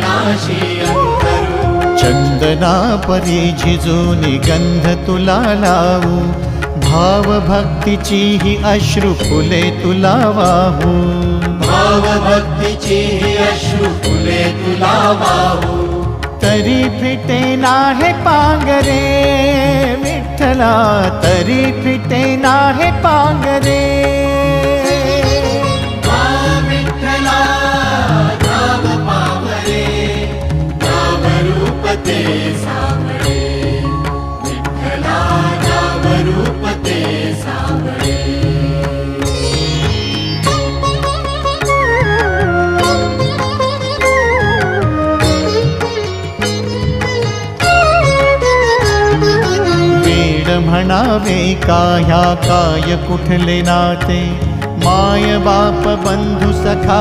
विनाशी अंतरू। चंदना परी झिजूनी गंध तुला लावू, भाव भक्तीची ही अश्रु फुले तुला वाहू। भाव भक्तीची ही अश्रु फुले तुला वाहू। तरी फिटे नाहे पांगरे विठ्ठला, तरी फिटे नाहे पांगरे। विठ्ठला नाम पावरे, नाम रूप ते सावळे। विठ्ठला नाम रूप ते सावळे। म्हणावे काह्या काय कुठले नाते, माय बाप बंधु सखा